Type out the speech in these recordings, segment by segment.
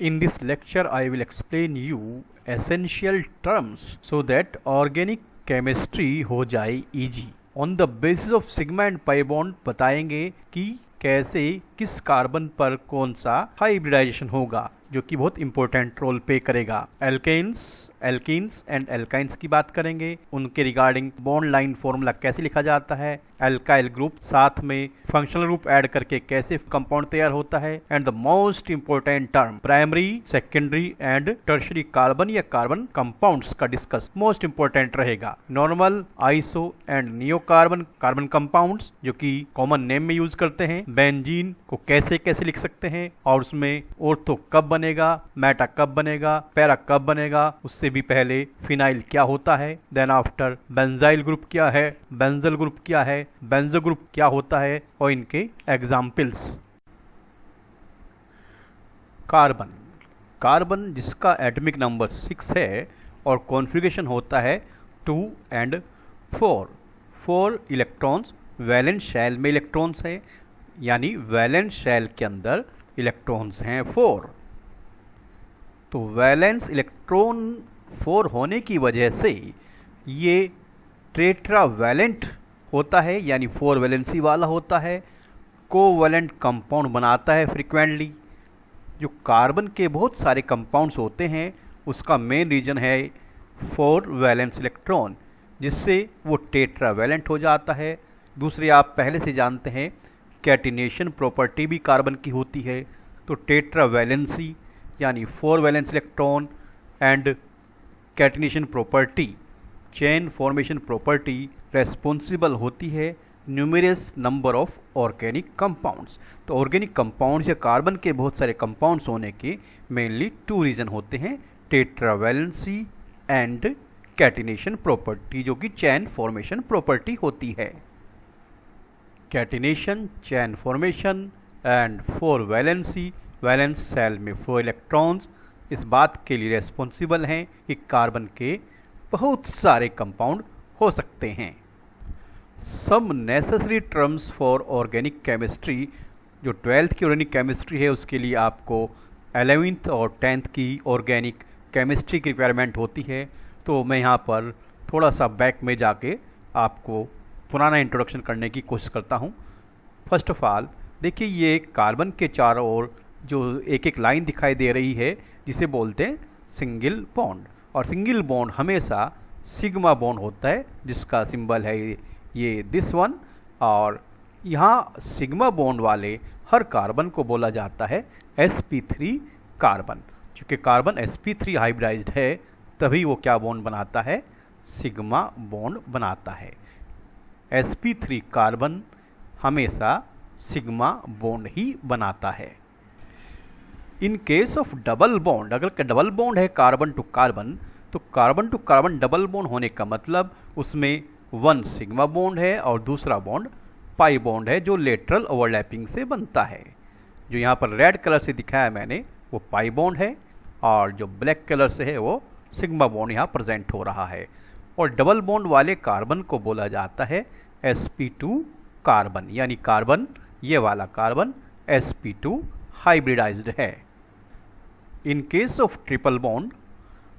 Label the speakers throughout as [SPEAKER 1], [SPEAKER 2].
[SPEAKER 1] In this lecture, I will explain you essential terms so that organic chemistry हो जाए easy. On the basis of sigma and pi bond बताएंगे कि कैसे किस carbon पर कौन सा हाइब्रिडाइजेशन होगा जो कि बहुत इंपॉर्टेंट रोल प्ले करेगा. एल्कीन्स एंड एल्काइंस की बात करेंगे, उनके रिगार्डिंग बॉन्ड लाइन फॉर्मूला कैसे लिखा जाता है, एल्काइल ग्रुप साथ में फंक्शनल ग्रुप ऐड करके कैसे कंपाउंड तैयार होता है, and the most important term primary, secondary and tertiary carbon या कार्बन कंपाउंड्स का डिस्कस मोस्ट इंपॉर्टेंट रहेगा. Normal, iso and neo carbon compounds जो कि कॉमन नेम में यूज करते हैं. बेंजीन को कैसे कैसे लिख सकते हैं और उसमें ऑर्थो कब बनेगा, मेटा कब बनेगा, पैरा कब बनेगा, उससे भी पहले फिनाइल क्या होता है, देन आफ्टर बेंजाइल ग्रुप क्या है, बेंजल ग्रुप क्या है, बेंजो ग्रुप क्या होता है और इनके एग्जाम्पल्स. कार्बन जिसका एटॉमिक नंबर 6 है और कॉन्फ़िगरेशन होता है 2 and 4. 4 इलेक्ट्रॉन्स वैलेंस शेल में इलेक्ट्रॉन्स हैं, यानी वैलेंस शेल के अंदर इलेक्ट्रॉन्स हैं 4. तो वैलेंस इलेक्ट्रॉन 4 होने की वजह से ये टेट्रावैलेंट होता है, यानी 4 वैलेंसी वाला होता है. कोवैलेंट कंपाउंड बनाता है फ्रीक्वेंटली. जो कार्बन के बहुत सारे कंपाउंड्स होते हैं उसका मेन रीजन है 4 वैलेंस इलेक्ट्रॉन, जिससे वो टेट्रावैलेंट हो जाता है. दूसरे आप पहले से जानते हैं कैटिनेशन प्रॉपर्टी भी कार्बन की होती है. तो टेट्रावैलेंसी यानी 4 valence electron and catenation property, chain formation property responsible होती है numerous number of organic compounds. तो ऑर्गेनिक कंपाउंड्स या कार्बन के बहुत सारे कंपाउंड्स होने के मेनली 2 रीजन होते हैं, टेट्रावैलेंसी एंड कैटिनेशन प्रॉपर्टी जो कि चेन फॉर्मेशन प्रॉपर्टी होती है. Catenation, chain formation and 4 valency, valence shell में 4 इलेक्ट्रॉन्स इस बात के लिए रेस्पॉन्सिबल हैं कि कार्बन के बहुत सारे कंपाउंड हो सकते हैं. Some necessary terms for organic chemistry, जो 12th की ऑर्गेनिक केमिस्ट्री है उसके लिए आपको 11th और 10th की ऑर्गेनिक केमिस्ट्री की रिक्वायरमेंट होती है. तो मैं यहाँ पर थोड़ा सा बैक में जाके आपको पुराना इंट्रोडक्शन करने की कोशिश करता हूँ. फर्स्ट ऑफ ऑल देखिए, ये कार्बन के चारों ओर जो एक एक लाइन दिखाई दे रही है जिसे बोलते हैं सिंगल बॉन्ड, और सिंगल बॉन्ड हमेशा सिग्मा बॉन्ड होता है जिसका सिंबल है ये दिस वन. और यहाँ सिग्मा बॉन्ड वाले हर कार्बन को बोला जाता है sp3 कार्बन. चूँकि कार्बन sp3 हाइब्रिडाइज्ड है तभी वो क्या बॉन्ड बनाता है, सिग्मा बॉन्ड बनाता है. sp3 कार्बन हमेशा सिग्मा बॉन्ड ही बनाता है. In case of double bond, अगर डबल बॉन्ड है carbon to carbon double bond होने का मतलब उसमें 1 सिग्मा बॉन्ड है और दूसरा बॉन्ड पाई बॉन्ड है जो लेटरल ओवरलैपिंग से बनता है. जो यहाँ पर रेड कलर से दिखाया मैंने वो पाई बॉन्ड है और जो ब्लैक कलर से है वो सिग्मा बॉन्ड यहाँ प्रेजेंट हो रहा है. और डबल बॉन्ड वाले कार्बन को बोला जाता है sp2 कार्बन, यानी कार्बन ये वाला कार्बन sp2 हाइब्रिडाइज्ड है. In case of triple bond,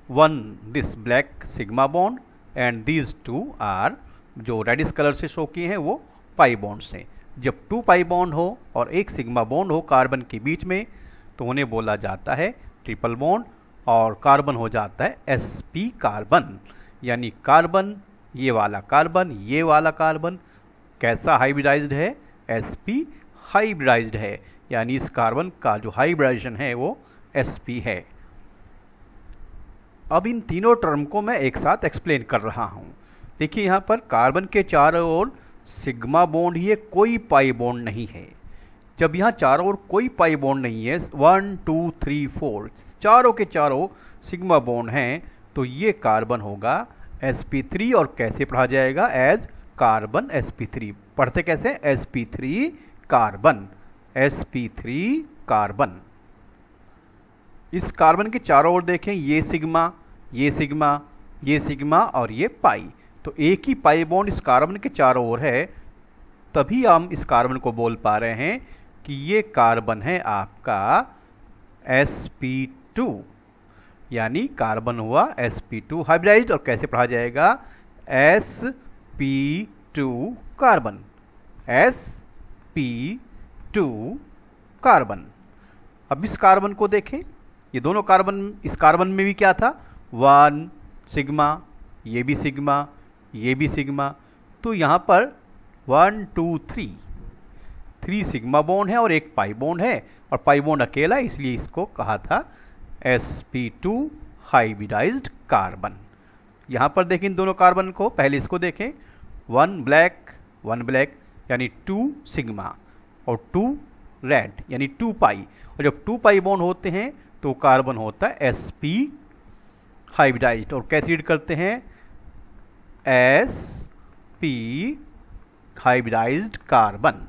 [SPEAKER 1] 1 this black sigma bond and these 2 are, जो रेडिश कलर से शो किए हैं वो पाई बॉन्ड्स हैं. जब 2 पाई बॉन्ड हो और 1 सिग्मा बॉन्ड हो कार्बन के बीच में तो उन्हें बोला जाता है ट्रिपल बॉन्ड और कार्बन हो जाता है sp कार्बन, यानी कार्बन ये वाला कार्बन कैसा हाइब्रिडाइज्ड है, sp हाइब्रिडाइज्ड है, यानी इस कार्बन का जो हाइब्रिडाइजेशन है वो sp है. अब इन तीनों टर्म को मैं एक साथ एक्सप्लेन कर रहा हूँ. देखिए यहाँ पर कार्बन के चारों ओर सिग्मा बॉन्ड ही है, कोई पाई बॉन्ड नहीं है. जब यहाँ चारों ओर कोई पाई बॉन्ड नहीं है, 1 2 3 4 चारों के चारों सिग्मा बॉन्ड हैं, तो ये कार्बन होगा sp3 और कैसे पढ़ा जाएगा, एज कार्बन sp3. पढ़ते कैसे, sp3 कार्बन, sp3 कार्बन. इस कार्बन के चारों ओर देखें, ये सिग्मा और ये पाई, तो एक ही पाई बॉन्ड इस कार्बन के चारों ओर है, तभी हम इस कार्बन को बोल पा रहे हैं कि ये कार्बन है आपका sp2, यानी कार्बन हुआ sp2 हाइब्रिडाइज्ड। और कैसे पढ़ा जाएगा? sp2 carbon, sp2 carbon. अब इस कार्बन को देखें, ये दोनों कार्बन, इस कार्बन में भी क्या था? 1 सिग्मा, ये भी सिग्मा, ये भी सिग्मा। तो यहाँ पर 1 2 3 सिग्मा बॉन्ड है और एक पाई बॉन्ड है, और पाई बॉन्ड अकेला, इसलिए इसको कहा था sp2 हाइब्रिडाइज्ड कार्बन। यहाँ पर देखें इन दोनों कार्बन को, पहले इसको देखें, 1 ब्लैक यानी 2 सिग्मा और 2 रेड यानी 2 पाई। और जब 2 पाई बॉन्ड होते हैं तो कार्बन होता है sp हाइब्रिडाइज्ड। और कैसे रीड करते हैं? sp hybridised carbon.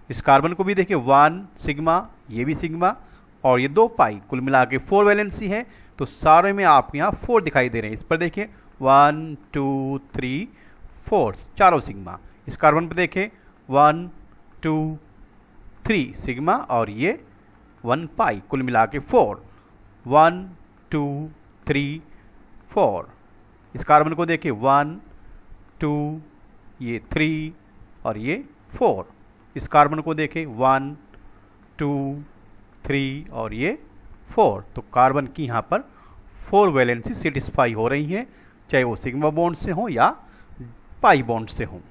[SPEAKER 1] इस कार्बन को भी देखिए 1 सिग्मा, ये भी सिग्मा और ये 2 पाई, कुल मिला के 4 वैलेंसी है। तो सारे में आपको यहाँ 4 दिखाई दे रहे हैं। इस पर देखिए 1 2 3 4, चारों सिग्मा। इस कार्बन पर देखें 1 2 3 सिग्मा और ये 1 पाई, कुल मिला के 4, 1 2 3 4। इस कार्बन को देखिए 1 2, ये 3 और ये 4। इस कार्बन को देखें 1 2 3 और ये 4। तो कार्बन की यहाँ पर 4 वैलेंसी सेटिस्फाई हो रही हैं, चाहे वो सिग्मा बॉन्ड से हो या पाई बॉन्ड से हो।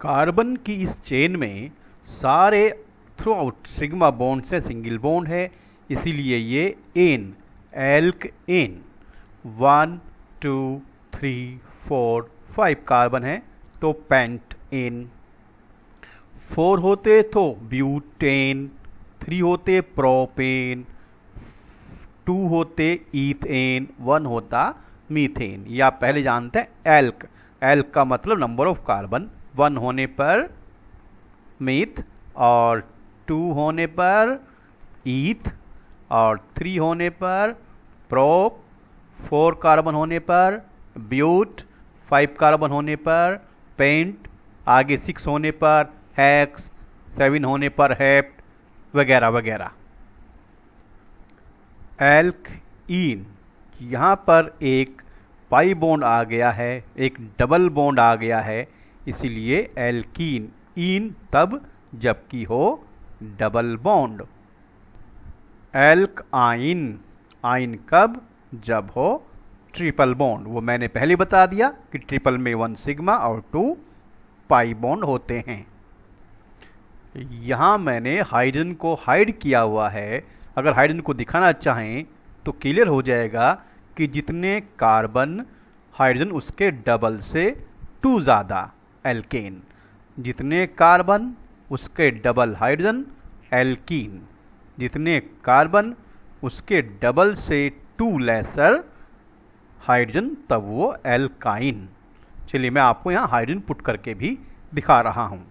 [SPEAKER 1] कार्बन की इस चेन में सारे थ्रू आउट सिग्मा बॉन्ड से सिंगल बॉन्ड है, इसीलिए ये एन, एल्क एन। 1 2 3 4 5 कार्बन है तो पेंट एन। 4 होते तो ब्यूटेन, 3 होते प्रोपेन, 2 होते ईथेन, 1 होता मीथेन। या पहले जानते हैं एल्क। एल्क का मतलब नंबर ऑफ कार्बन, 1 होने पर मीथ और 2 होने पर ईथ और 3 होने पर प्रोप, 4 कार्बन होने पर ब्यूट, 5 कार्बन होने पर पेंट, आगे 6 होने पर हेक्स, 7 होने पर हेप्ट वगैरह वगैरह। एल्कीन, यहाँ पर एक पाई बॉन्ड आ गया है, एक डबल बॉन्ड आ गया है, इसीलिए एल्कीन। इन तब जबकि हो डबल बॉन्ड। एल्काइन, आइन कब? जब हो ट्रिपल बॉन्ड। वो मैंने पहले बता दिया कि ट्रिपल में 1 सिग्मा और 2 पाई बॉन्ड होते हैं। यहाँ मैंने हाइड्रोजन को हाइड किया हुआ है। अगर हाइड्रोजन को दिखाना चाहें तो क्लियर हो जाएगा कि जितने कार्बन हाइड्रोजन उसके डबल से 2 ज़्यादा एल्केन, जितने कार्बन उसके डबल हाइड्रोजन एल्कीन, जितने कार्बन उसके डबल से 2 लेसर हाइड्रोजन तब वो एल्काइन। चलिए मैं आपको यहाँ हाइड्रोजन पुट करके भी दिखा रहा हूँ।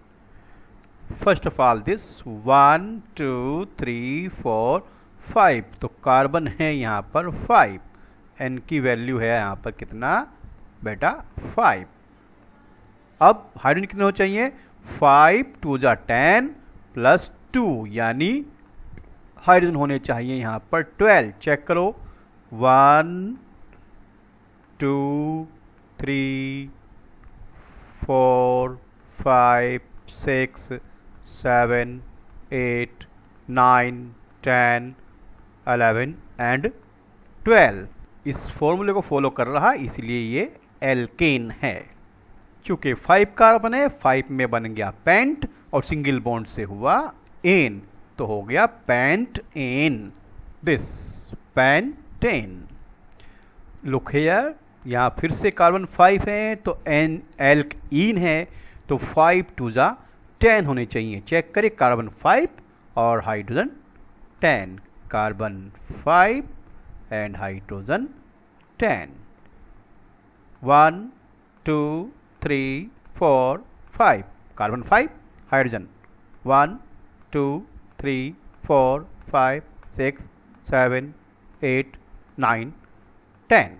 [SPEAKER 1] फर्स्ट ऑफ ऑल दिस 1 2 3 4 5, तो कार्बन है यहाँ पर 5, एन की वैल्यू है यहाँ पर कितना बेटा 5। अब हाइड्रोजन कितने हो चाहिए? 5 2 जा 10 प्लस 2, यानी हाइड्रोजन होने चाहिए यहाँ पर 12। चेक करो 1 2 3 4 5 6 7 8 9 10 11 एंड 12। इस फॉर्मूले को फॉलो कर रहा इसलिए ये एल्केन है। चूंकि 5 कार्बन है, 5 में बन गया पेंट और सिंगल बॉन्ड से हुआ एन, तो हो गया pentane. This pentane. Look here, यहाँ फिर से कार्बन 5 है तो एन एल्कीन है, तो 5 2 जा 10 होने चाहिए। चेक करें कार्बन 5 और hydrogen 10, carbon 5 and hydrogen 10। 1 2 3 4 5, carbon 5 hydrogen 1 2 3 4 5 6 7 8 9 10।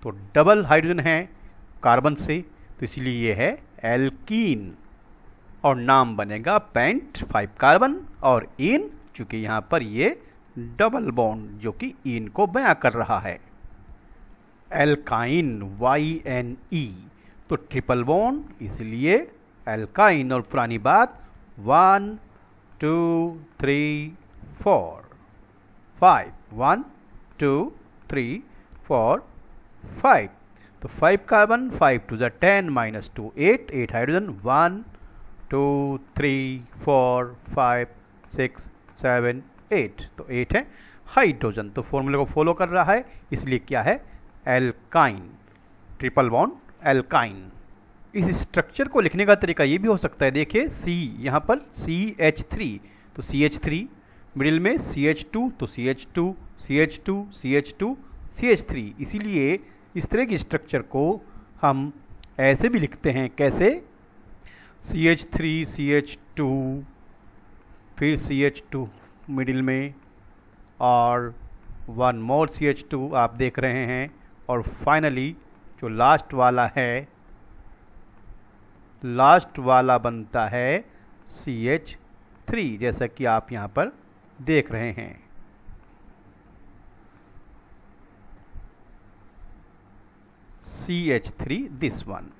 [SPEAKER 1] तो डबल हाइड्रोजन है कार्बन से, तो इसलिए ये है एल्कीन और नाम बनेगा पेंट 5 कार्बन और इन, चूंकि यहाँ पर ये डबल बॉन्ड जो कि इन को बयां कर रहा है। एल्काइन YNE, तो ट्रिपल बॉन्ड इसलिए एल्काइन। और पुरानी बात 1 2 3 4 5, 1 2 3 4 5, तो 5 carbon, 5 to the 10 minus 2 8, 8 hydrogen, 1 2 3 4 5 6 7 8, तो 8 है हाइड्रोजन। तो फॉर्मूले को फॉलो कर रहा है, इसलिए क्या है, एल्काइन, ट्रिपल बॉन्ड एल्काइन। इस स्ट्रक्चर को लिखने का तरीका ये भी हो सकता है, देखिए C यहाँ पर CH3, तो CH3 मिडिल में CH2, तो CH2 CH2 CH2 CH3, इसीलिए इस तरह की स्ट्रक्चर को हम ऐसे भी लिखते हैं, कैसे, CH3 CH2 फिर CH2 मिडिल में और 1 मोर CH2 आप देख रहे हैं, और फाइनली जो लास्ट वाला बनता है CH3, जैसा कि आप यहाँ पर देख रहे हैं। CH3 this one,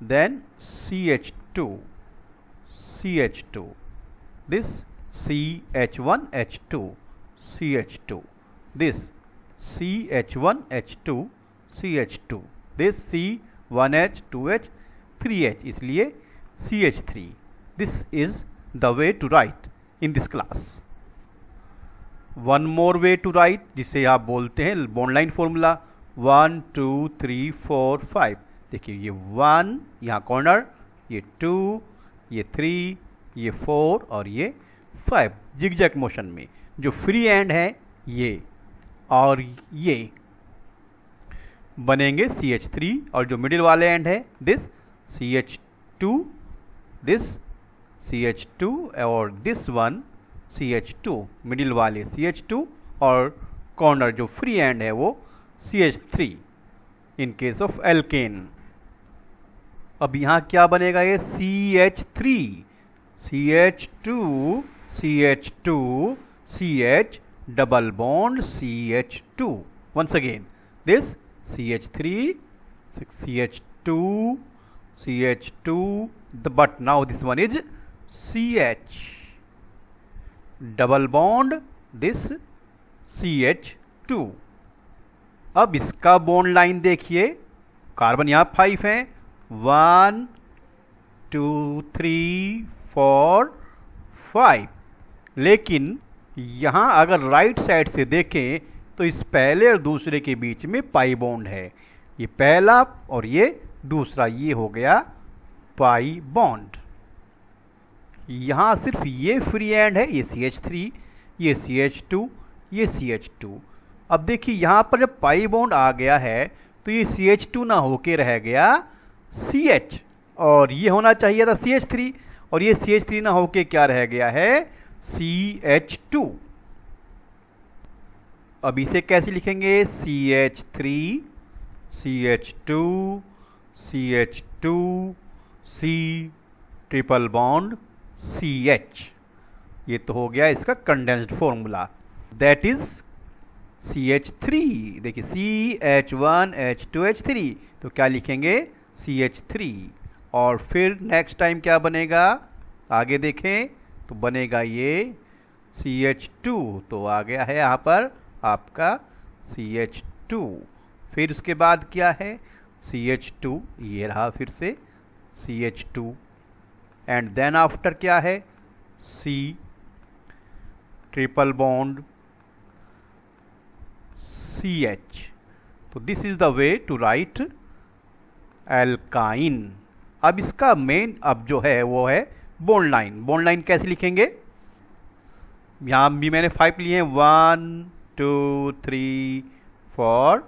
[SPEAKER 1] then CH2 this CH1H2 CH2, this CH1H2 CH2, this C1H 2H 3H, इसलिए CH3। This is the way to write in this class. One more way to write, जिसे आप बोलते हैं बॉन्ड लाइन फॉर्मूला 1 2 3 4 5। देखिए ये 1 यहाँ corner, ये 2, ये 3, ये 4 और ये 5, जिगजैग मोशन में। जो फ्री एंड है ये और ये बनेंगे CH3, और जो मिडिल वाले एंड है दिस CH2, दिस CH2 और दिस वन CH2, मिडिल वाले CH2 और कॉर्नर जो फ्री एंड है वो CH3 in case of alkene. अब यहाँ क्या बनेगा, ये CH3 CH2 CH2 CH double bond CH2, once again this CH3 CH2 CH2, but now this one is CH double bond this CH2। अब इसका बॉन्ड लाइन देखिए, कार्बन यहाँ 5 हैं, 1 2 3 4 5, लेकिन यहाँ अगर राइट साइड से देखें तो इस पहले और दूसरे के बीच में पाई बॉन्ड है। ये पहला और ये दूसरा, ये हो गया पाई बॉन्ड। यहाँ सिर्फ ये फ्री एंड है, ये CH3, ये CH2, ये CH2। अब देखिए यहाँ पर जब पाई बॉन्ड आ गया है तो ये CH2 ना होके रह गया CH, और ये होना चाहिए था CH3, और ये CH3 ना होके क्या रह गया है, CH2। अब इसे कैसे लिखेंगे, CH3 CH2 CH2 C triple bond CH। ये तो हो गया इसका condensed formula, that is CH3। देखिए CH1 H2 H3, तो क्या लिखेंगे CH3, और फिर नेक्स्ट टाइम क्या बनेगा, आगे देखें तो बनेगा ये CH2, तो आ गया है यहाँ पर आपका CH2। फिर उसके बाद क्या है CH2, ये रहा फिर से CH2, एंड देन आफ्टर क्या है C ट्रिपल बॉन्ड CH। तो this is the way to write alkyne. अब इसका मेन अब जो है वो है बॉन्ड लाइन। बॉन्ड लाइन कैसे लिखेंगे, यहाँ भी मैंने 5 लिए हैं, 1 2 3 4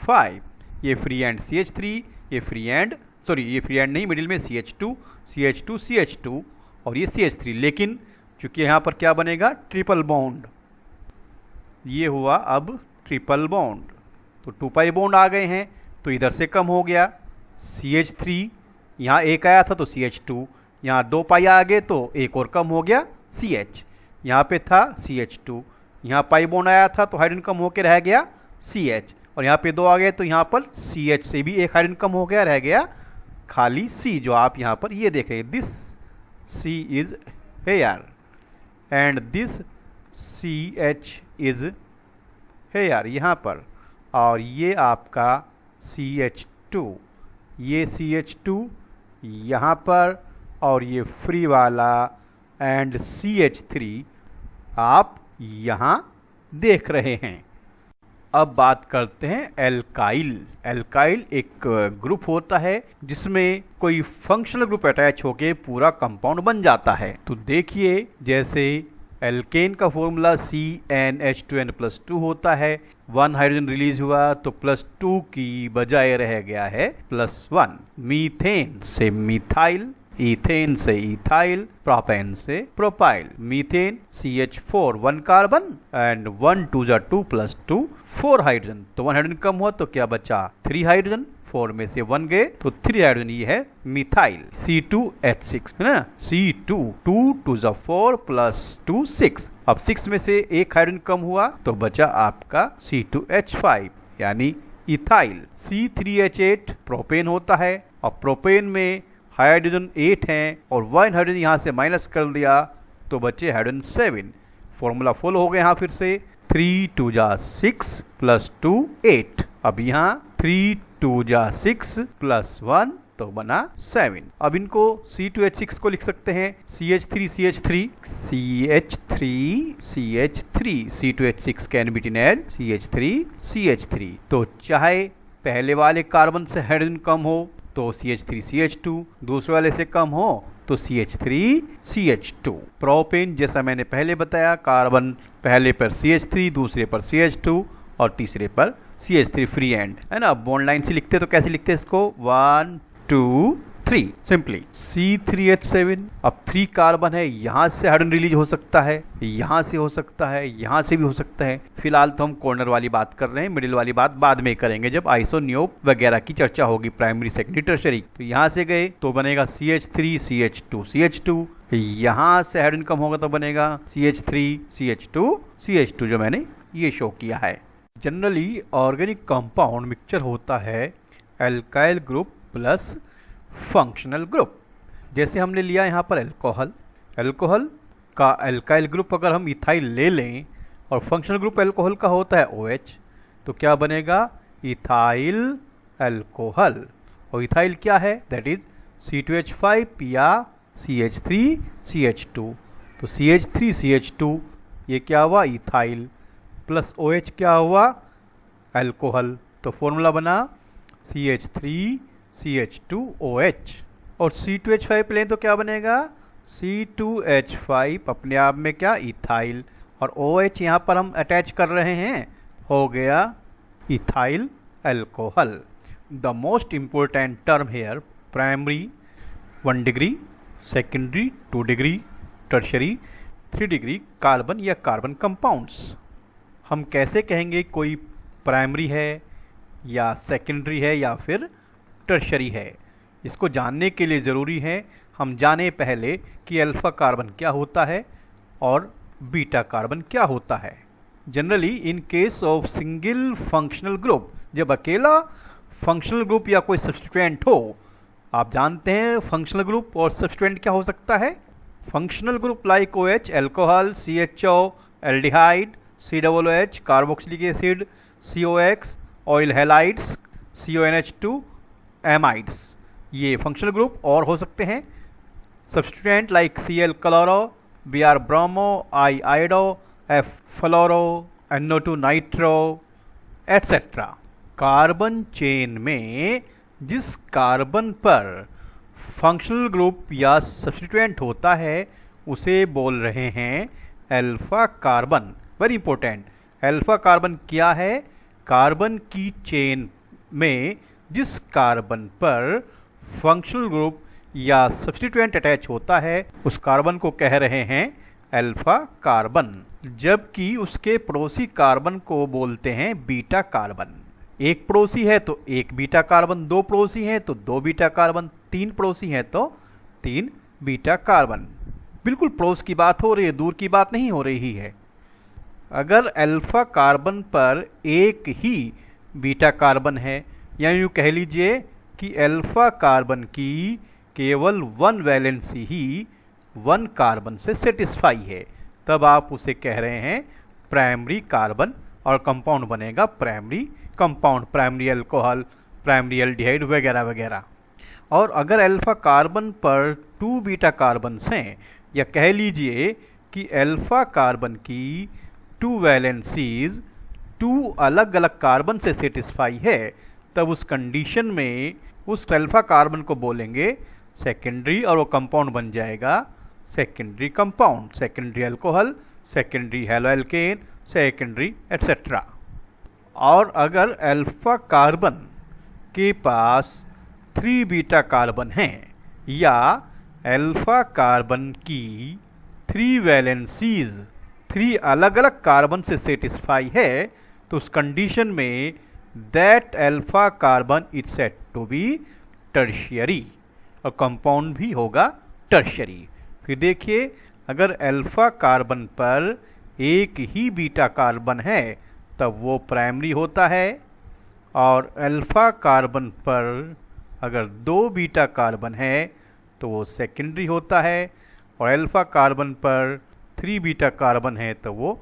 [SPEAKER 1] 5। ये फ्री एंड CH3, ये फ्री एंड ये फ्री एंड नहीं, मिडिल में CH2 CH2 CH2 और ये CH3, लेकिन चूंकि यहाँ पर क्या बनेगा ट्रिपल बॉन्ड, ये हुआ अब ट्रिपल बॉन्ड, तो 2 पाई बॉन्ड आ गए हैं, तो इधर से कम हो गया CH3, यहाँ एक आया था तो CH2, यहाँ 2 पाई आ गए तो एक और कम हो गया CH, यहाँ पे था CH2, यहाँ पाई बॉन्ड आया था तो हाइड्रोजन कम होकर रह गया CH, और यहाँ पे 2 आ गए तो यहाँ पर CH से भी एक हाइड्रोजन कम हो गया, रह गया खाली C, जो आप यहाँ पर ये देख रहे हैं। This C is here and this CH is here यहाँ पर, और ये आपका CH2, ये CH2 यहाँ पर, और ये फ्री वाला एंड CH3 आप यहाँ देख रहे हैं। अब बात करते हैं एल्काइल। एल्काइल एक ग्रुप होता है जिसमें कोई फंक्शनल ग्रुप अटैच होके पूरा कंपाउंड बन जाता है। तो देखिए, जैसे एल्केन का फॉर्मूला CnH2n+2 होता है, 1 हाइड्रोजन रिलीज हुआ तो +2 की बजाय रह गया है +1। मीथेन से मिथाइल, इथेन से इथाइल, प्रोपेन से propyl. Methane CH4 1 carbon and 1 2 2 + 2 4 hydrogen, तो 1 हाइड्रोजन कम हुआ तो क्या बचा 3 हाइड्रोजन, 4 में से 1 गए तो 3 हाइड्रोजन, ये है मिथाइल। C2H6 है ना, C2 2 2 4 + 2 6, अब 6 में से एक हाइड्रोजन कम हुआ तो बचा आपका C2H5 यानी इथाइल। C3H8 प्रोपेन होता है, और प्रोपेन में हाइड्रोजन 8 हैं और 1 हाइड्रोजन यहाँ से माइनस कर दिया तो बचे हाइड्रोजन 7। फॉर्मूला फॉलो हो गया यहाँ फिर से, 3 2 6 + 2 8, अब यहाँ 3 2 6 + 1 तो बना 7। अब इनको C2H6 को लिख सकते हैं CH3 CH3 CH3 CH3, C2H6 can be written as CH3 CH3। तो चाहे पहले वाले कार्बन से हाइड्रोजन कम हो तो CH3 CH2, दूसरे वाले से कम हो तो CH3 CH2। प्रोपेन जैसा मैंने पहले बताया, कार्बन पहले पर CH3, दूसरे पर CH2 और तीसरे पर CH3 फ्री एंड, है ना। बॉन्ड लाइन से लिखते तो कैसे लिखते इसको, 1 2 3 सिंपली। C3H7, अब 3 कार्बन है, यहाँ से हाइड्रोजन रिलीज हो सकता है, यहाँ से हो सकता है, यहाँ से भी हो सकता है। फिलहाल तो हम कॉर्नर वाली बात कर रहे हैं, मिडिल वाली बात बाद में करेंगे जब आइसोनियोप वगैरह की चर्चा होगी, प्राइमरी सेकेंडरी टर्शरी। तो यहाँ से गए तो बनेगा CH3 CH2 CH2, यहाँ से हाइड्रोजन कम होगा तो बनेगा CH3 CH2 CH2, जो मैंने ये शो किया है। जनरली ऑर्गेनिक कंपाउंड मिक्सचर होता है alkyl group plus functional group. जैसे हमने लिया यहाँ पर एल्कोहल, एल्कोहल का एल्काइल ग्रुप अगर हम इथाइल ले लें और फंक्शनल ग्रुप एल्कोहल का होता है OH, तो क्या बनेगा इथाइल एल्कोहल। और इथाइल क्या है, दैट इज C2H5 या CH3 CH2। तो CH3 CH2 ये क्या हुआ इथाइल, प्लस OH क्या हुआ एल्कोहल, तो फॉर्मूला बना CH3 CH2OH। और C2H5 लें तो क्या बनेगा C2H5 अपने आप में क्या इथाइल, और OH यहाँ पर हम अटैच कर रहे हैं, हो गया ethyl alcohol. The most important term here, primary 1 degree, secondary 2 degree, tertiary 3 degree carbon या कार्बन कंपाउंड्स। हम कैसे कहेंगे कोई प्राइमरी है या सेकेंडरी है या फिर टर्शरी है, इसको जानने के लिए ज़रूरी है हम जाने पहले कि अल्फा कार्बन क्या होता है और बीटा कार्बन क्या होता है। Generally in case of single functional group, जब अकेला फंक्शनल ग्रुप या कोई सब्स्टिट्यूएंट हो, आप जानते हैं फंक्शनल ग्रुप और सब्स्टिट्यूएंट क्या हो सकता है। Functional group like OH alcohol, CHO aldehyde, COOH carboxylic acid, COX oil halides, CONH2 amides, ये फंक्शनल ग्रुप और हो सकते हैं। Substituent like Cl chloro, Br bromo, I आइडो, F fluoro, NO2 nitro etcetera. Carbon chain में जिस carbon पर functional group या substituent होता है उसे बोल रहे हैं alpha carbon. Very important, alpha carbon क्या है, कार्बन की चेन में जिस कार्बन पर फंक्शनल ग्रुप या सब्स्टिट्यूएंट अटैच होता है उस कार्बन को कह रहे हैं अल्फा कार्बन, जबकि उसके पड़ोसी कार्बन को बोलते हैं बीटा कार्बन। एक पड़ोसी है तो एक बीटा कार्बन, 2 पड़ोसी हैं तो 2 बीटा कार्बन, 3 पड़ोसी हैं तो 3 बीटा कार्बन। बिल्कुल पड़ोस की बात हो रही है, दूर की बात नहीं हो रही है अगर अल्फा कार्बन पर एक ही बीटा कार्बन है, या यूँ कह लीजिए कि अल्फा कार्बन की केवल वन वैलेंसी ही वन कार्बन से सेटिस्फाई है, तब आप उसे कह रहे हैं प्राइमरी कार्बन, और कंपाउंड बनेगा primary compound, primary alcohol, primary aldehyde वगैरह वगैरह। और अगर अल्फा कार्बन पर 2 बीटा कार्बन्स हैं, या कह लीजिए कि अल्फा कार्बन की 2 वैलेंसीज 2 अलग अलग कार्बन से सेटिस्फाई है, तब उस कंडीशन में उस अल्फा कार्बन को बोलेंगे सेकेंडरी, और वो कंपाउंड बन जाएगा secondary compound, secondary alcohol, secondary haloalkane, secondary etcetera. और अगर अल्फा कार्बन के पास 3 बीटा कार्बन हैं, या अल्फा कार्बन की 3 वैलेंसीज 3 अलग अलग कार्बन से सेटिस्फाई है, तो उस कंडीशन में that alpha carbon is said to be tertiary, और कंपाउंड भी होगा टर्शियरी। फिर देखिए, अगर अल्फा कार्बन पर एक ही बीटा कार्बन है, तब वो प्राइमरी होता है, और अल्फा कार्बन पर अगर 2 बीटा कार्बन है तो वो सेकेंडरी होता है, और अल्फा कार्बन पर 3 बीटा कार्बन है तो वो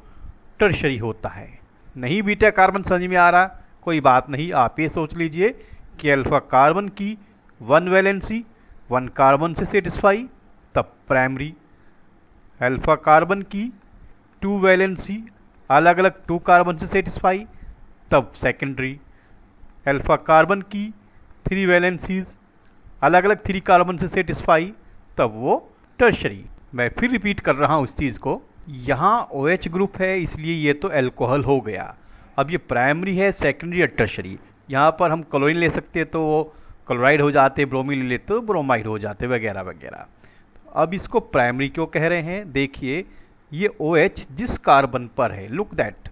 [SPEAKER 1] टर्शरी होता है। नहीं बीटा कार्बन समझ में आ रहा, कोई बात नहीं, आप ये सोच लीजिए कि अल्फा कार्बन की 1 वैलेंसी 1 कार्बन से सेटिस्फाई, तब प्राइमरी। अल्फा कार्बन की 2 वैलेंसी अलग अलग 2 कार्बन से सेटिस्फाई, तब सेकेंडरी। अल्फा कार्बन की 3 वैलेंसीज अलग अलग 3 कार्बन से सेटिस्फाई, तब वो टर्शरी। मैं फिर रिपीट कर रहा हूँ इस चीज़ को, यहाँ OH ग्रुप है इसलिए ये तो अल्कोहल हो गया। अब ये प्राइमरी है, सेकेंडरी या टर्शरी। यहाँ पर हम क्लोरीन ले सकते तो वो क्लोराइड हो जाते, ब्रोमीन ले लेते तो ब्रोमाइड हो जाते वगैरह वगैरह। अब इसको प्राइमरी क्यों कह रहे हैं? देखिए, ये OH जिस कार्बन पर है, लुक दैट,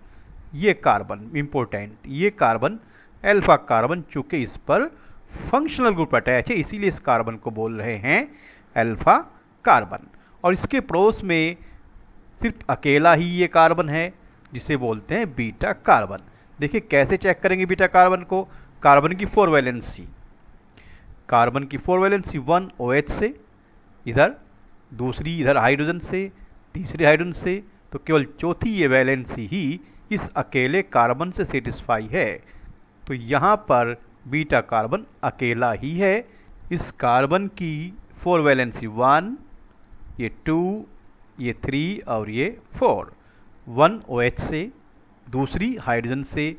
[SPEAKER 1] ये कार्बन इम्पोर्टेंट, ये कार्बन अल्फा कार्बन, चूंकि इस पर फंक्शनल ग्रुप अटैच है इसीलिए इस कार्बन को बोल रहे हैं अल्फा कार्बन। और इसके पड़ोस में सिर्फ अकेला ही ये कार्बन है जिसे बोलते हैं बीटा कार्बन। देखिए कैसे चेक करेंगे बीटा कार्बन को। कार्बन की 4 वैलेंसी, कार्बन की 4 वैलेंसी 1 OH से, इधर दूसरी इधर हाइड्रोजन से, तीसरे हाइड्रोजन से, तो केवल चौथी ये वैलेंसी ही इस अकेले कार्बन से सेटिस्फाई है। तो यहाँ पर बीटा कार्बन अकेला ही है। इस कार्बन की 4 वैलेंसी 1, ये 2, ये 3 और ये 4, 1 OH से, दूसरी हाइड्रोजन से,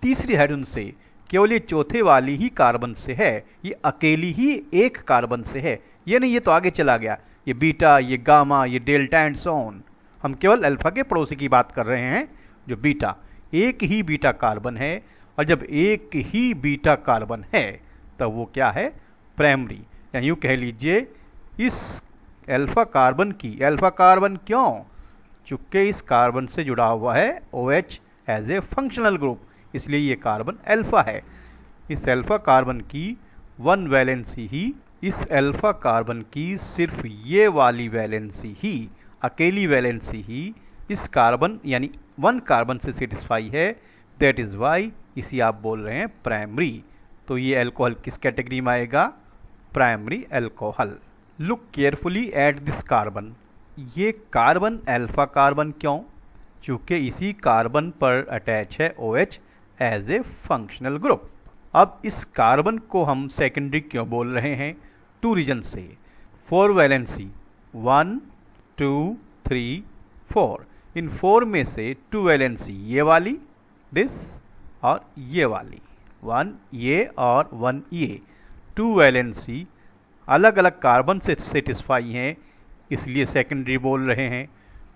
[SPEAKER 1] तीसरी हाइड्रोजन से, केवल ये चौथे वाली ही कार्बन से है, ये अकेली ही एक कार्बन से है। ये नहीं ये तो आगे चला गया, ये बीटा, ये गामा, ये डेल्टा एंड सो ऑन। हम केवल अल्फा के पड़ोसी की बात कर रहे हैं जो बीटा, एक ही बीटा कार्बन है। और जब एक ही बीटा कार्बन है तब वो क्या है? प्राइमरी। या यूँ कह लीजिए इस अल्फा कार्बन की, अल्फा कार्बन क्यों? चूँकि इस कार्बन से जुड़ा हुआ है OH as a functional group, इसलिए ये कार्बन अल्फा है। इस अल्फा कार्बन की 1 वैलेंसी ही, इस अल्फा कार्बन की सिर्फ ये वाली वैलेंसी ही, अकेली वैलेंसी ही इस कार्बन यानी 1 कार्बन से सेटिस्फाई है। दैट इज़ वाई इसी आप बोल रहे हैं प्राइमरी। तो ये अल्कोहल किस कैटेगरी में आएगा? Primary alcohol. Look carefully at this carbon. ये कार्बन अल्फा कार्बन क्यों? चूँकि इसी कार्बन पर अटैच है OH as a functional group. अब इस कार्बन को हम सेकेंडरी क्यों बोल रहे हैं? 2 रीजन से। 4 वैलेंसी 1, 2, 3, 4, इन 4 में से 2 वैलेंसी ये वाली, दिस, और ये वाली, 1 ये और 1 ये, 2 वैलेंसी अलग अलग कार्बन से सेटिस्फाई हैं, इसलिए सेकेंडरी बोल रहे हैं।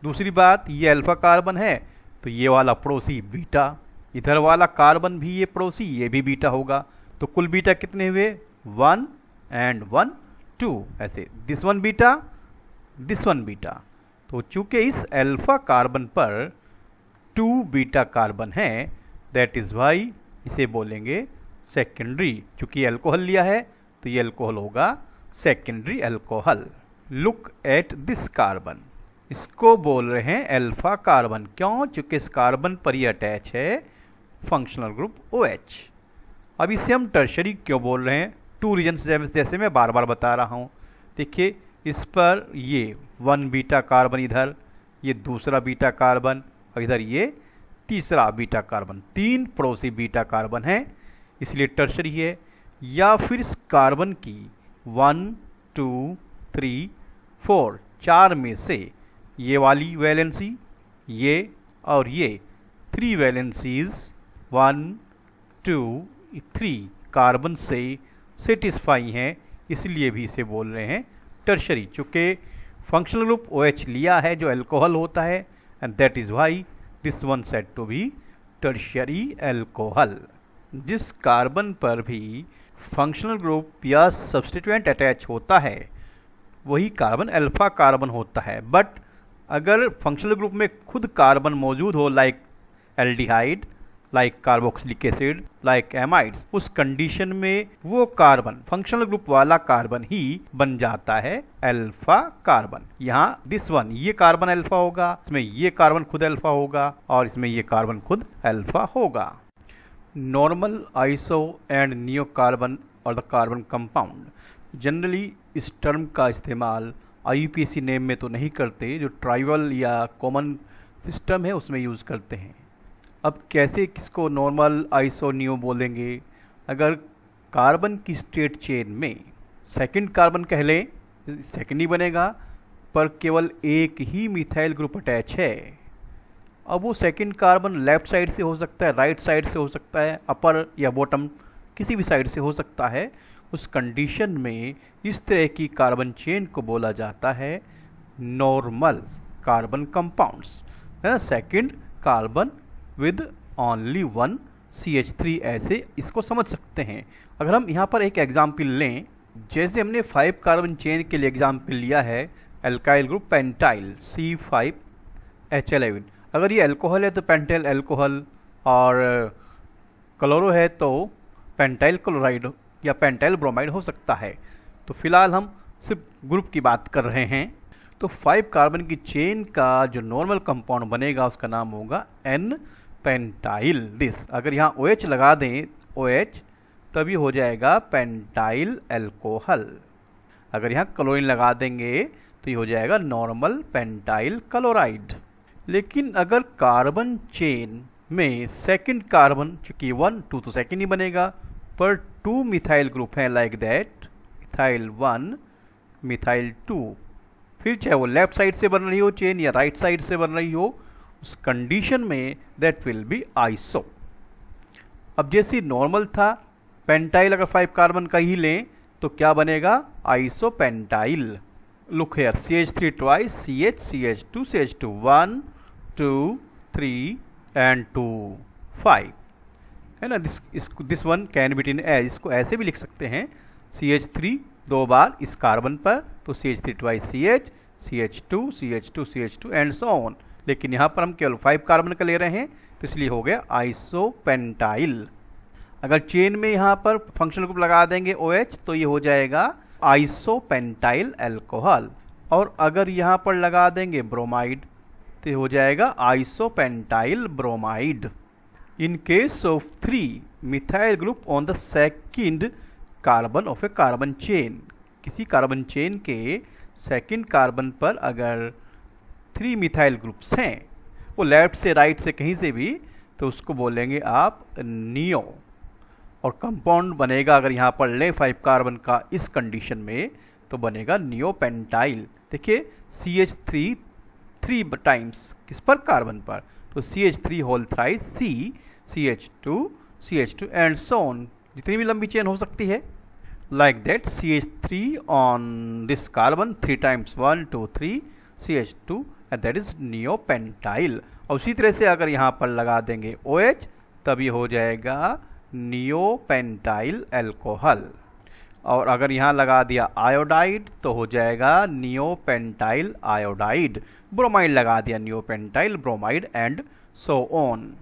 [SPEAKER 1] दूसरी बात, ये अल्फा कार्बन है तो ये वाला पड़ोसी बीटा, इधर वाला कार्बन भी ये पड़ोसी, ये भी बीटा होगा। तो कुल बीटा कितने हुए? 1 and 1, 2, ऐसे दिस 1 बीटा, दिस 1 बीटा। तो चूंकि इस अल्फा कार्बन पर 2 बीटा कार्बन है, दैट इज़ वाई इसे बोलेंगे सेकेंडरी। चूँकि अल्कोहल लिया है तो ये अल्कोहल होगा secondary alcohol. Look at this carbon. इसको बोल रहे हैं अल्फा कार्बन। क्यों? चूंकि इस कार्बन पर ही अटैच है फंक्शनल ग्रुप OH। अब इसे हम टर्शरी क्यों बोल रहे हैं? 2 रीजन्स, जैसे मैं बार बार बता रहा हूँ। देखिए, इस पर ये 1 बीटा कार्बन, इधर ये दूसरा बीटा कार्बन, और इधर ये तीसरा बीटा कार्बन, 3 पड़ोसी बीटा कार्बन हैं, इसलिए टर्शरी है। या फिर इस कार्बन की 1 2 3 4 4 में से ये वाली वैलेंसी, ये और ये 3 वैलेंसीज 1 2 3 कार्बन से सेटिस्फाई हैं, इसलिए भी इसे बोल रहे हैं टर्शरी। चूँकि फंक्शनल ग्रुप OH लिया है जो अल्कोहल होता है, and that is why this one said to be tertiary alcohol. जिस कार्बन पर भी फंक्शनल ग्रुप या सब्स्टिट्यूएंट अटैच होता है वही कार्बन अल्फा कार्बन होता है। बट अगर फंक्शनल ग्रुप में खुद कार्बन मौजूद हो, like aldehyde, like carboxylic acid, like amides, उस कंडीशन में वो कार्बन फंक्शनल ग्रुप वाला कार्बन ही बन जाता है अल्फा कार्बन। यहाँ दिस वन, ये कार्बन अल्फा होगा, इसमें ये कार्बन खुद अल्फा होगा, और इसमें ये कार्बन खुद अल्फा होगा। Normal, iso and neo carbon और द कार्बन कंपाउंड, जनरली इस टर्म का इस्तेमाल IUPAC नेम में तो नहीं करते, जो ट्राइबल या कॉमन सिस्टम है उसमें यूज़ करते हैं। अब कैसे किसको नॉर्मल, आइसो, नियो बोलेंगे? अगर कार्बन की स्टेट चेन में सेकंड कार्बन कह लें, सेकंड ही बनेगा, पर केवल एक ही मिथाइल ग्रुप अटैच है। अब वो सेकंड कार्बन लेफ्ट साइड से हो सकता है, राइट साइड से हो सकता है, अपर या बॉटम, किसी भी साइड से हो सकता है। उस कंडीशन में इस तरह की कार्बन चेन को बोला जाता है normal carbon compounds. Second carbon with only 1 CH3, ऐसे इसको समझ सकते हैं। अगर हम यहाँ पर एक एग्जाम्पल लें, जैसे हमने 5 कार्बन चेन के लिए एग्जाम्पल लिया है एल्काइल ग्रुप पेंटाइल C5H11। अगर ये अल्कोहल है तो पेंटाइल अल्कोहल, और क्लोरो है तो पेंटाइल क्लोराइड या पेंटाइल ब्रोमाइड हो सकता है। तो फिलहाल हम सिर्फ ग्रुप की बात कर रहे हैं। तो 5 कार्बन की चेन का जो नॉर्मल कंपाउंड बनेगा उसका नाम होगा N पेंटाइल दिस। अगर यहाँ OH लगा दें, OH, तभी हो जाएगा पेंटाइल अल्कोहल। अगर यहाँ क्लोरीन लगा देंगे तो ये हो जाएगा नॉर्मल पेंटाइल क्लोराइड। लेकिन अगर कार्बन चेन में सेकंड कार्बन, चूंकि 1 2 तो सेकंड ही बनेगा, पर 2 मिथाइल ग्रुप हैं, लाइक दैट मिथाइल 1 मिथाइल 2, फिर चाहे वो लेफ्ट साइड से बन रही हो चेन या राइट साइड से बन रही हो, उस कंडीशन में दैट विल बी आइसो। अब जैसे नॉर्मल था, पेंटाइल अगर 5 कार्बन का ही लें तो क्या बनेगा? Iso pentyl. Look here, CH3 twice, CH2, CH2, 1 2 3 and 2 5, है ना। This one can be in as, इसको ऐसे भी लिख सकते हैं, CH3 2 बार इस कार्बन पर, तो CH3 twice CH, CH2, CH2, CH2 and so on. लेकिन यहाँ पर हम केवल 5 कार्बन का ले रहे हैं, तो इसलिए हो गया आइसोपेंटाइल। अगर चेन में यहाँ पर फंक्शनल ग्रुप लगा देंगे OH, तो ये हो जाएगा आइसोपेंटाइल अल्कोहल। और अगर यहाँ पर लगा देंगे ब्रोमाइड, तो ये हो जाएगा isopentyl bromide. In case of 3 methyl group on the second carbon of a carbon chain, किसी कार्बन चेन के सेकंड कार्बन पर अगर 3 मिथाइल ग्रुप्स हैं, वो लेफ्ट से राइट से कहीं से भी, तो उसको बोलेंगे आप नियो। और कंपाउंड बनेगा, अगर यहाँ पर लें 5 कार्बन का इस कंडीशन में, तो बनेगा नियोपेंटाइल। देखिए CH3 3 टाइम्स किस पर? कार्बन पर, तो CH3 whole thrice C, CH2 and so on, जितनी भी लंबी चेन हो सकती है। Like that CH3 on this carbon 3 times 1 2 3 CH2 and that is neopentyl. और उसी तरह से अगर यहाँ पर लगा देंगे OH, तब ये हो जाएगा नियोपेंटाइल अल्कोहल। और अगर यहाँ लगा दिया आयोडाइड, तो हो जाएगा नियोपेंटाइल आयोडाइड। ब्रोमाइड लगा दिया neopentyl bromide and so on.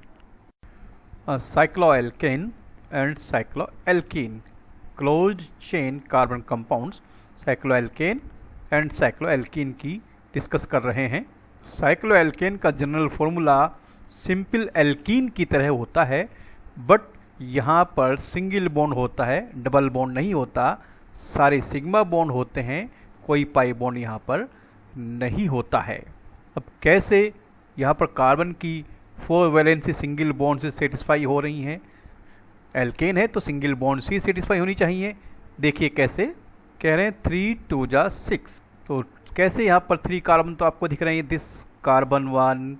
[SPEAKER 1] cycloalkane and cycloalkene, closed chain carbon compounds cycloalkane and cycloalkene की डिस्कस कर रहे हैं। साइक्लोएल्केन का जनरल फॉर्मूला सिंपल एल्कीन की तरह होता है, बट यहाँ पर सिंगल बॉन्ड होता है, डबल बॉन्ड नहीं होता। सारे सिग्मा बॉन्ड होते हैं, कोई पाई बॉन्ड यहाँ पर नहीं होता है। अब कैसे यहाँ पर कार्बन की 4 वैलेंसी सिंगल बॉन्ड से सेटिस्फाई हो रही हैं? एल्केन है तो सिंगल बॉन्ड से सेटिस्फाई होनी चाहिए। देखिए कैसे कह रहे हैं, 3 2 जा 6। तो कैसे यहाँ पर 3 कार्बन तो आपको दिख रहे हैं, this carbon 1,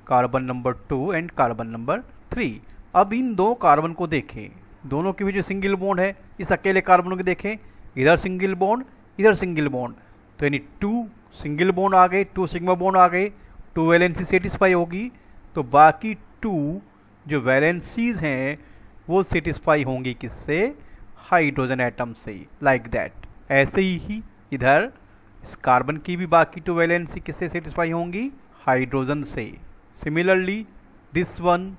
[SPEAKER 1] carbon number 2 and carbon number 3। अब इन दो कार्बन को देखें, दोनों के बीच जो सिंगल बॉन्ड है, इस अकेले कार्बन को देखें, इधर सिंगल बॉन्ड इधर सिंगल बॉन्ड, तो यानी 2 सिंगल बॉन्ड आ गए, 2 सिग्मा बॉन्ड आ गए, 2 वैलेंसी सेटिस्फाई होगी। तो बाकी 2 जो वैलेंसीज हैं वो सेटिस्फाई होंगी किससे? हाइड्रोजन एटम से, लाइक दैट। ऐसे ही इधर इस कार्बन की भी बाकी 2 वैलेंसी किससे सेटिस्फाई होंगी? हाइड्रोजन से। Similarly this one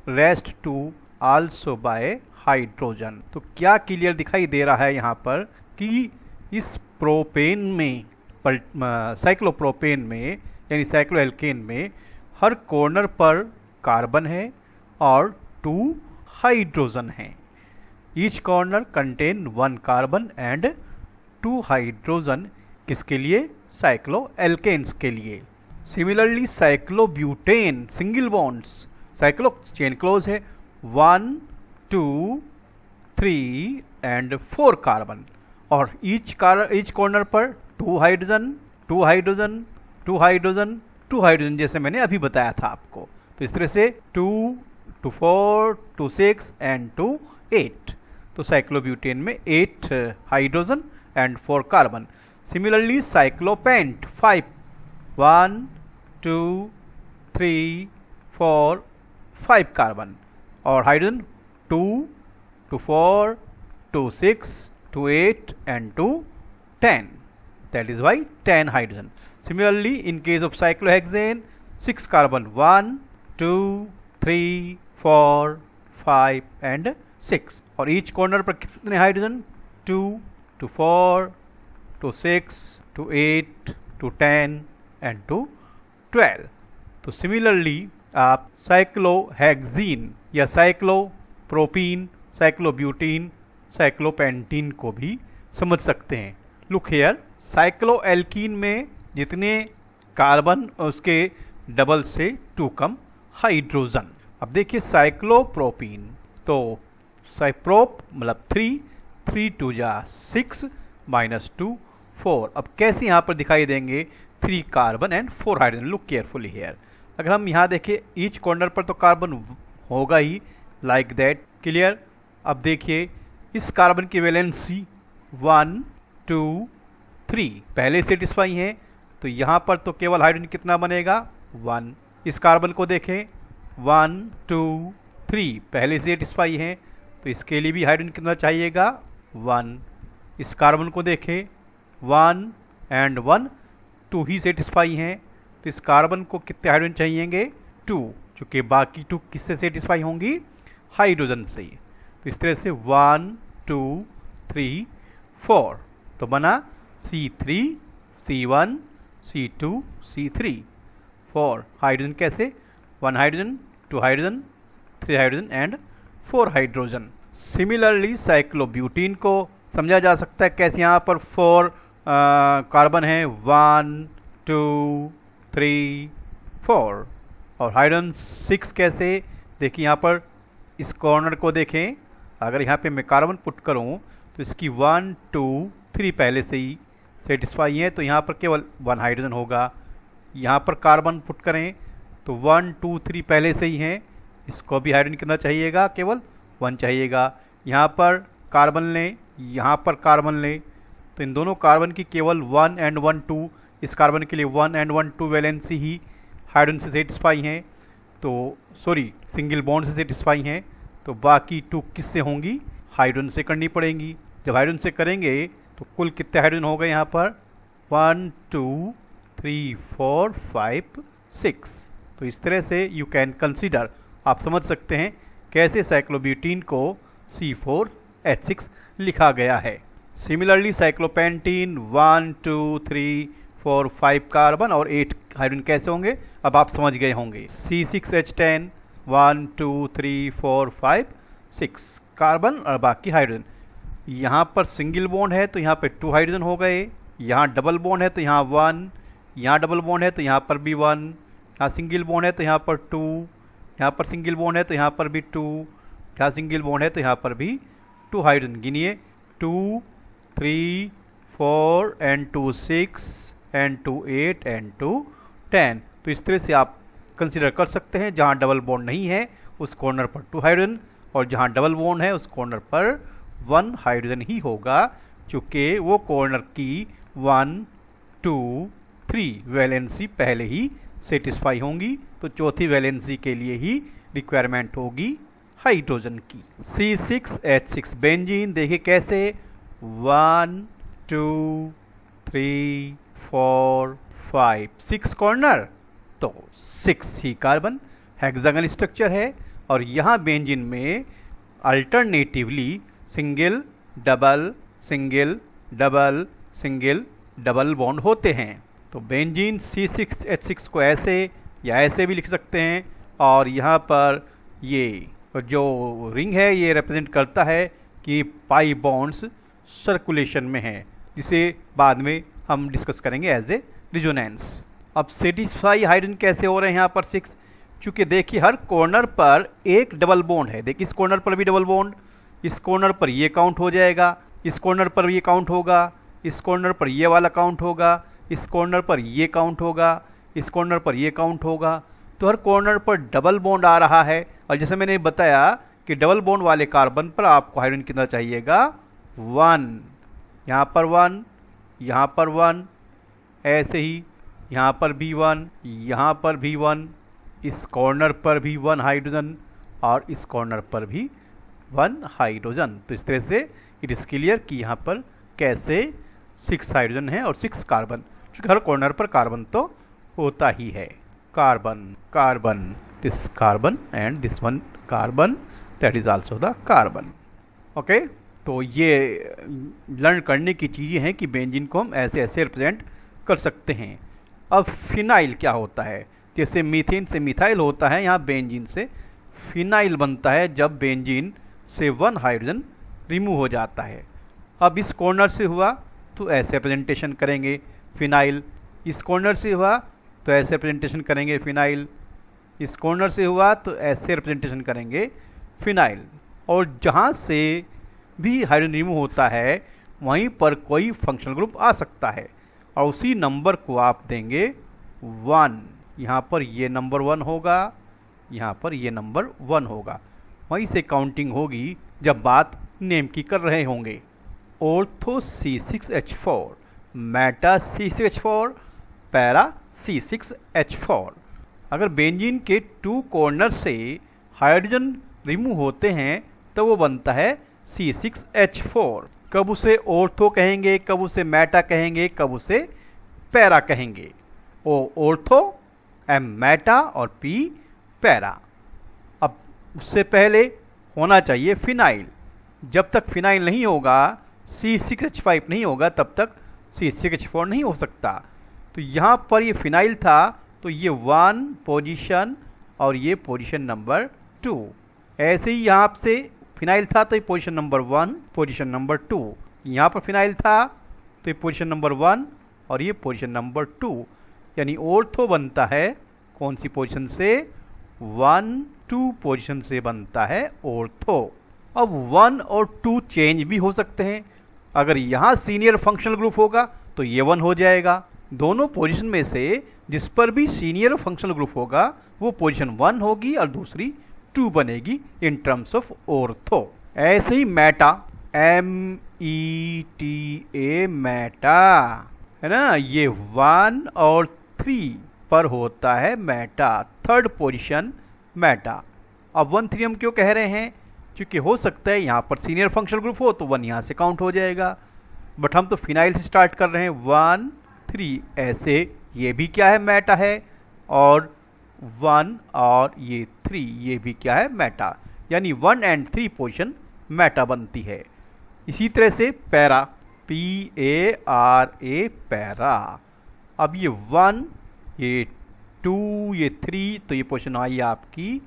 [SPEAKER 1] rest to also by hydrogen. तो क्या क्लियर दिखाई दे रहा है यहाँ पर कि इस प्रोपेन में, साइक्लोप्रोपेन में यानी साइक्लोएल्केन में हर कॉर्नर पर कार्बन है और 2 हाइड्रोजन हैं। Each corner contain 1 carbon and 2 hydrogen. किसके लिए? साइक्लोएल्केन्स के लिए। Similarly cyclobutane single bonds, cyclo chain close है, 1 2 3 एंड 4 कार्बन, और ईच कॉर्नर पर 2 हाइड्रोजन 2 हाइड्रोजन 2 हाइड्रोजन 2 हाइड्रोजन, जैसे मैंने अभी बताया था आपको। तो इस तरह से 2 2 4 2 6 एंड 2 8। तो साइक्लोब्यूटेन में 8 hydrogen and 4 carbon. Similarly cyclopentane 5 1 2 3 4 5 carbon, और hydrogen 2 2 4 2 6 2 8 and 2 10. That is why 10 hydrogen. Similarly, in case of cyclohexane, 6 carbon, 1 2 3 4 5 and 6, और each corner पर कितने हाइड्रोजन? 2 2 4 2 6 2 8 2 10 and 2 12. तो सिमिलरली आप साइक्लोहेक्सीन या साइक्लोप्रोपीन, साइक्लोब्यूटीन, साइक्लोपेंटीन को भी समझ सकते हैं। लुक हेयर, साइक्लोएल्कीन में जितने कार्बन उसके डबल से 2 कम हाइड्रोजन। अब देखिए साइक्लोप्रोपीन, तो साइप्रोप मतलब 3 3 2 जा 6 -2 4। अब कैसे यहाँ पर दिखाई देंगे 3 carbon and 4 hydrogen? Look carefully here. अगर हम यहाँ देखें ईच कॉर्नर पर तो कार्बन होगा ही, लाइक दैट, क्लियर। अब देखिए इस कार्बन की वैलेंसी 1 2 3 पहले सेटिस्फाई है, तो यहाँ पर तो केवल हाइड्रोजन कितना बनेगा? 1। इस कार्बन को देखें 1 2 3 पहले सेटिस्फाई है, तो इसके लिए भी हाइड्रोजन कितना चाहिएगा? 1। इस कार्बन को देखें 1 एंड 1 2 ही सेटिस्फाई हैं, तो इस कार्बन को कितने हाइड्रोजन चाहिएंगे? 2, चूँकि बाकी 2 किससे सेटिस्फाई होंगी? हाइड्रोजन से। तो इस तरह से 1 2 3 4, तो बना C3 C1 C2 C3 4 hydrogen. कैसे? 1 hydrogen 2 hydrogen 3 hydrogen and 4 hydrogen. Similarly cyclobutene को समझा जा सकता है कैसे? यहाँ पर 4 कार्बन है, 1 2 3 4, और हाइड्रोजन 6 कैसे? देखिए यहाँ पर इस कॉर्नर को देखें, अगर यहाँ पे मैं कार्बन पुट करूँ तो इसकी 1 2 3 पहले से ही सेटिस्फाई है, तो यहाँ पर केवल 1 हाइड्रोजन होगा। यहाँ पर कार्बन पुट करें तो 1 2 3 पहले से ही हैं, इसको भी हाइड्रोजन कितना चाहिएगा? केवल 1 चाहिएगा। यहाँ पर कार्बन लें, यहाँ पर कार्बन लें, तो इन दोनों कार्बन की केवल 1 एंड 1 2, इस कार्बन के लिए 1 एंड 1 2 वैलेंसी ही हाइड्रोजन से सेटिस्फाई हैं, तो सॉरी सिंगल बॉन्ड से सेटिस्फाई हैं, तो बाकी 2 किससे होंगी? हाइड्रोजन से करनी पड़ेंगी। जब हाइड्रोजन से करेंगे तो कुल कितने हाइड्रोजन हो गए यहाँ पर? 1 2 3 4 5 6। तो इस तरह से यू कैन कंसीडर, आप समझ सकते हैं कैसे साइक्लोब्यूटीन को C4H6 लिखा गया है। सिमिलरली साइक्लोपेंटीन 1 2 3 4 5 कार्बन और 8 हाइड्रोजन कैसे होंगे अब आप समझ गए होंगे। C6H10 1 2 3 4 5 6 कार्बन और बाकी हाइड्रोजन। यहाँ पर सिंगल बॉन्ड है तो यहाँ पे 2 हाइड्रोजन हो गए, यहाँ डबल बॉन्ड है तो यहाँ 1, यहाँ डबल बॉन्ड है तो यहाँ पर भी 1, यहाँ सिंगल बॉन्ड है तो यहाँ पर 2, यहाँ पर सिंगल बॉन्ड है तो यहाँ पर भी 2, यहाँ सिंगल बॉन्ड है तो यहाँ पर भी 2 हाइड्रोजन। गिनिए 2 3 4 and 2 6 and 2 8 and 2 10। तो इस तरह से आप कंसिडर कर सकते हैं जहाँ डबल बॉन्ड नहीं है उस कॉर्नर पर 2 हाइड्रोजन और जहाँ डबल बॉन्ड है उस कॉर्नर पर 1 हाइड्रोजन ही होगा, चूँकि वो कॉर्नर की 1 2 3 वैलेंसी पहले ही सेटिस्फाई होंगी, तो चौथी वैलेंसी के लिए ही रिक्वायरमेंट होगी हाइड्रोजन की। C6H6 बेंजीन देखिए कैसे 1 2 3 4 5 6 कॉर्नर, तो 6 ही कार्बन हेक्सागन स्ट्रक्चर है और यहाँ बेंजीन में alternatively single double single double single double bond होते हैं। तो बेंजीन C6H6 को ऐसे या ऐसे भी लिख सकते हैं और यहाँ पर ये जो रिंग है ये रिप्रेजेंट करता है कि पाई बॉन्ड्स सर्कुलेशन में हैं, जिसे बाद में हम डिस्कस करेंगे एज ए रिजोनेंस। अब सेटिस्फाई हाइड्रोजन कैसे हो रहे हैं यहाँ पर 6, चूँकि देखिए हर कॉर्नर पर एक डबल बॉन्ड है। देखिए इस कॉर्नर पर भी डबल बॉन्ड, इस कॉर्नर पर ये काउंट हो जाएगा, इस कॉर्नर पर ये काउंट होगा, इस कॉर्नर पर ये वाला काउंट होगा, इस कॉर्नर पर ये काउंट होगा, इस कॉर्नर पर ये काउंट होगा। तो हर कॉर्नर पर डबल बॉन्ड आ रहा है और जैसे मैंने बताया कि डबल बॉन्ड वाले कार्बन पर आपको हाइड्रोजन कितना चाहिएगा 1, यहाँ पर 1, यहाँ पर 1, ऐसे ही यहाँ पर भी 1, यहाँ पर भी 1, इस कॉर्नर पर भी 1 हाइड्रोजन और इस कॉर्नर पर भी 1 हाइड्रोजन। तो इस तरह से इट इज़ क्लियर कि यहाँ पर कैसे 6 हाइड्रोजन है और 6 कार्बन, क्योंकि हर कॉर्नर पर कार्बन तो होता ही है। Carbon carbon, this carbon and this one carbon, that is also the carbon. Okay, तो ये लर्न करने की चीज़ें हैं कि बेंजीन को हम ऐसे ऐसे रिप्रेजेंट कर सकते हैं। अब फिनाइल क्या होता है, जैसे मीथेन से मिथाइल होता है, यहाँ बेंजीन से फिनाइल बनता है जब बेंजीन से 1 हाइड्रोजन रिमूव हो जाता है। अब इस कॉर्नर से हुआ तो ऐसे रिप्रेजेंटेशन करेंगे फिनाइल, इस कॉर्नर से हुआ तो ऐसे रिप्रेजेंटेशन करेंगे फिनाइल, इस कॉर्नर से हुआ तो ऐसे रिप्रेजेंटेशन करेंगे फिनाइल। और जहाँ से भी हाइड्रोजन रिमूव होता है वहीं पर कोई फंक्शनल ग्रुप आ सकता है और उसी नंबर को आप देंगे 1। यहाँ पर ये नंबर 1 होगा, यहाँ पर ये नंबर 1 होगा, वहीं से काउंटिंग होगी जब बात नेम की कर रहे होंगे। Ortho C6H4, Meta C6H4, para C6H4। अगर बेंजीन के 2 कॉर्नर से हाइड्रोजन रिमूव होते हैं तो वो बनता है C6H4। कब उसे ऑर्थो कहेंगे, कब उसे मेटा कहेंगे, कब उसे पैरा कहेंगे। O ऑर्थो, M मेटा और P पैरा। अब उससे पहले होना चाहिए फिनाइल। जब तक फिनाइल नहीं होगा, C6H5 नहीं होगा, तब तक C6H4 नहीं हो सकता। तो यहाँ पर ये फिनाइल था तो ये 1 पोजीशन और ये पोजीशन नंबर 2। ऐसे ही यहाँ से फिनाइल था तो ये पोजीशन नंबर 1, पोजीशन नंबर 2। यहाँ पर फिनाइल था तो ये पोजीशन नंबर 1 और ये पोजीशन नंबर 2। यानी ऑर्थो बनता है कौन सी पोजीशन से, 1 2 पोजीशन से बनता है ऑर्थो। अब 1 और 2 चेंज भी हो सकते हैं। अगर यहाँ सीनियर फंक्शनल ग्रुप होगा तो ये 1 हो जाएगा। दोनों पोजीशन में से जिस पर भी सीनियर फंक्शनल ग्रुप होगा वो पोजीशन 1 होगी और दूसरी 2 बनेगी इन टर्म्स ऑफ ऑर्थो। ऐसे ही मेटा, META मेटा, है ना, ये 1 और 3 पर होता है मेटा, 3rd पोजीशन मेटा। अब 1 3 हम क्यों कह रहे हैं, क्योंकि हो सकता है यहाँ पर सीनियर फंक्शनल ग्रुप हो तो 1 यहाँ से काउंट हो जाएगा, बट हम तो फिनाइल से स्टार्ट कर रहे हैं 1 3। ऐसे ये भी क्या है, मेटा है, और 1 और ये 3 ये भी क्या है, मेटा। यानी 1 and 3 पोजीशन मेटा बनती है। इसी तरह से पैरा, PARA पैरा। अब ये 1 ये 2, ये 3, तो ये पोजीशन आई आपकी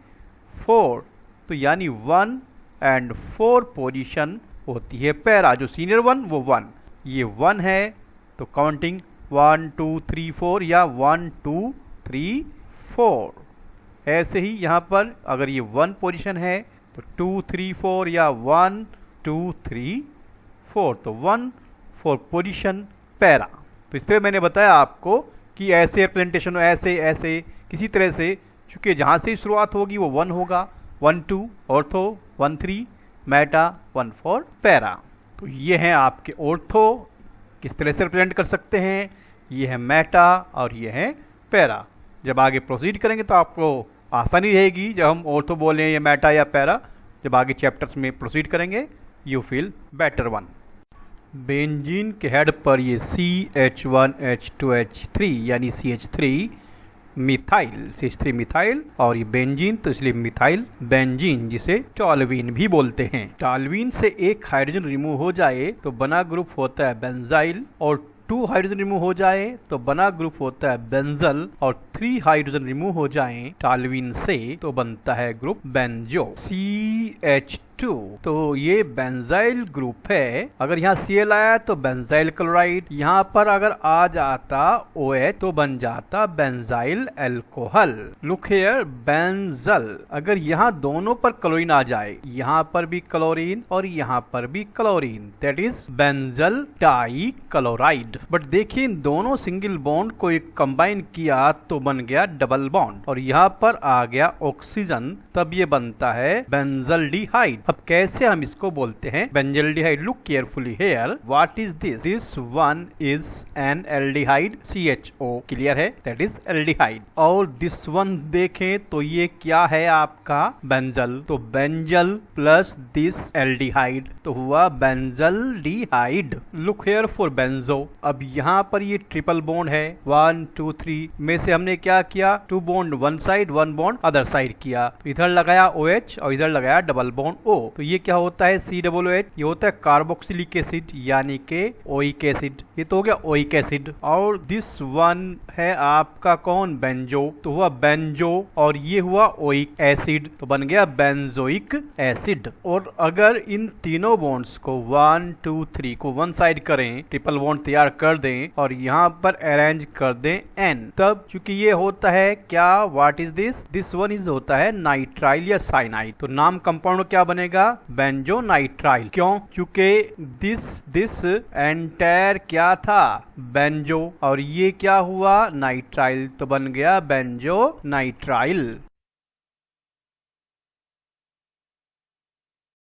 [SPEAKER 1] 4। तो यानी 1 एंड 4 पोजीशन होती है पैरा। जो सीनियर 1 वो 1, ये 1 है तो काउंटिंग 1 2 3 4 या 1 2 3 4। ऐसे ही यहाँ पर अगर ये 1 पोजीशन है तो 2 3 4 या 1 2 3 4, तो 1 4 पोजीशन पैरा। तो इस तरह मैंने बताया आपको कि ऐसे रिप्रेजेंटेशन ऐसे ऐसे किसी तरह से, चूंकि जहाँ से शुरुआत होगी वो 1 होगा, 1 2 ऑर्थो, 1 3 मेटा, 1 4 पैरा। तो ये हैं आपके ऑर्थो, किस तरह से रिप्रेजेंट कर सकते हैं, ये है मेटा और ये है पैरा। जब आगे प्रोसीड करेंगे तो आपको आसानी रहेगी जब हम ऑर्थो बोलें या मेटा या पैरा, जब आगे चैप्टर्स में प्रोसीड करेंगे you feel better one. Benzene के हेड पर ये CH1H2H3 यानी CH3 मिथाइल, CH3 मिथाइल, और ये बेंजीन तो इसलिए मिथाइल बेंजीन, जिसे टॉल्यूइन भी बोलते हैं। टॉल्यूइन से एक हाइड्रोजन रिमूव हो जाए तो बना ग्रुप होता है बेंजाइल, और 2 हाइड्रोजन रिमूव हो जाए तो बना ग्रुप होता है बेंजल, और 3 हाइड्रोजन रिमूव हो जाए टॉल्यूइन से तो बनता है ग्रुप बेंजो, CH2। तो ये बेंजाइल ग्रुप है। अगर यहाँ Cl आया तो बेंजाइल क्लोराइड, यहाँ पर अगर आ जाता OH तो बन जाता benzyl alcohol. Look here, benzyl, अगर यहाँ दोनों पर क्लोरीन आ जाए, यहाँ पर भी क्लोरीन और यहाँ पर भी chlorine, that is benzal di chloride. But देखिए इन दोनों सिंगल बॉन्ड को एक कंबाइन किया तो बन गया डबल बॉन्ड, और यहाँ पर आ गया ऑक्सीजन, तब ये बनता है बेंजल्डिहाइड। अब कैसे हम इसको बोलते हैं benzaldehyde? Look carefully here, what is this? This one is an aldehyde, CHO, clear है, दैट इज एल्डिहाइड। और दिस वन देखें तो ये क्या है आपका बेंजल, तो बेंजल प्लस दिस एल्डिहाइड तो हुआ benzaldehyde. Look here for benzo, अब यहाँ पर ये ट्रिपल बॉन्ड है, 1 2 3 में से हमने क्या किया, 2 bond one side 1 bond other side किया, तो इधर लगाया OH और इधर लगाया डबल बॉन्ड O, तो ये क्या होता है COOH, ये होता है कार्बोक्सिलिक एसिड यानी के ओइक एसिड, ये तो हो गया ओइक एसिड। और दिस वन है आपका कौन, बेंजो, तो हुआ बेंजो, और ये हुआ ओइक एसिड तो बन गया बेंजोइक एसिड। और अगर इन तीनों बॉन्ड्स को 1 2 3 को वन साइड करें, ट्रिपल बॉन्ड तैयार कर दें और यहाँ पर अरेंज कर दें N, तब चूंकि ये होता है क्या, what is this, this one is होता है नाइट्राइल या साइनाइड, तो नाम कंपाउंड क्या बनेगा, बेंजोनाइट्राइल। क्यों? चूंकि दिस एंटायर क्या था, बेंजो, और ये क्या हुआ नाइट्राइल, तो बन गया बेंजोनाइट्राइल।